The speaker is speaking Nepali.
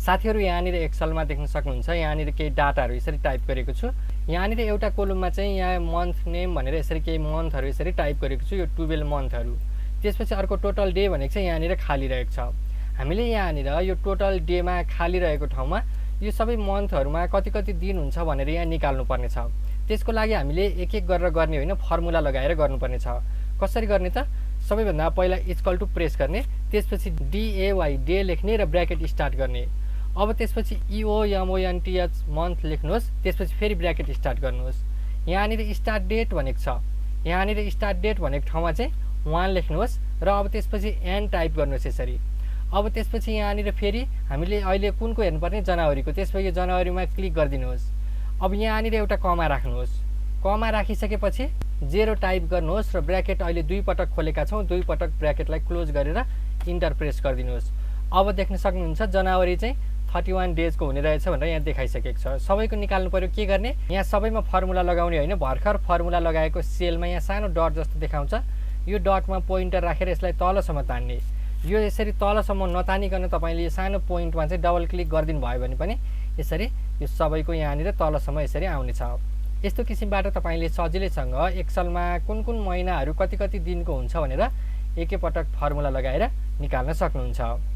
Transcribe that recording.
साथीहरु यहाँनिर एक्सेलमा देख्न सक्नुहुन्छ यहाँनिर केही डाटाहरु यसरी टाइप गरेको छु। यहाँनिर एउटा कोलममा चाहिँ यहाँ मन्थ नेम भनेर यसरी केही मन्थहरु यसरी टाइप गरेको छु, यो 12 मन्थहरु। त्यसपछि अर्को टोटल डे भनेको चाहिँ यहाँनिर खाली रहेको छ। हामीले यहाँनिर यो टोटल डेमा खाली रहेको ठाउँमा यो सबै मन्थहरुमा कति कति दिन हुन्छ भनेर यहाँ निकाल्नु पर्ने छ। त्यसको लागि हामीले एक एक गरेर गर्ने होइन, फर्मुला लगाएर गर्नुपर्ने छ। कसरी गर्ने त? सबैभन्दा पहिला इक्वल टु प्रेस गर्ने, त्यसपछि DAY डे लेख्ने र ब्र्याकेट स्टार्ट गर्ने। अब त्यसपछि EOMONTH मन्थ लेख्नुहोस्, त्यसपछि फेरि ब्र्याकेट स्टार्ट गर्नुहोस्। यहाँनिर स्टार्ट डेट भनेको छ, यहाँनिर स्टार्ट डेट भनेको ठाउँमा चाहिँ 1 लेख्नुहोस् र अब त्यसपछि एन टाइप गर्नुहोस् यसरी। अब त्यसपछि यहाँनिर फेरि हामीले अहिले कुनको हेर्नुपर्ने, जनवरीको, त्यसपछि जनवरीमा क्लिक गरिदिनुहोस्। अब यहाँनिर एउटा कमा राख्नुहोस्। कमा राखिसकेपछि 0 टाइप गर्नुहोस् र ब्र्याकेट अहिले 2 पटक खोलेका छौं, 2 पटक ब्र्याकेटलाई क्लोज गरेर इन्टर प्रेस गरिदिनुहोस्। अब देख्न सक्नुहुन्छ जनवरी चाहिँ 31 डेजको हुने रहेछ भनेर यहाँ देखाइसकेको छ। सबैको निकाल्नु पर्यो। के गर्ने? यहाँ सबैमा फर्मुला लगाउने होइन, भर्खर फर्मुला लगाएको सेलमा यहाँ सानो डट जस्तो देखाउँछ, यो डटमा पोइन्टर राखेर यसलाई तलसम्म तान्ने। यो यसरी तलसम्म नतानिकन तपाईले सानो पोइन्टमा चाहिँ डबल क्लिक गरिदिनु भयो भने पनि यसरी यो सबैको यहाँनिर तलसम्म यसरी आउनेछ। यस्तो किसिमबाट तपाईले सजिलैसँग एक्सेलमा कुन कुन महिनाहरू कति कति दिनको हुन्छ भनेर एक एक पटक फर्मुला लगाएर निकाल्न सक्नुहुन्छ।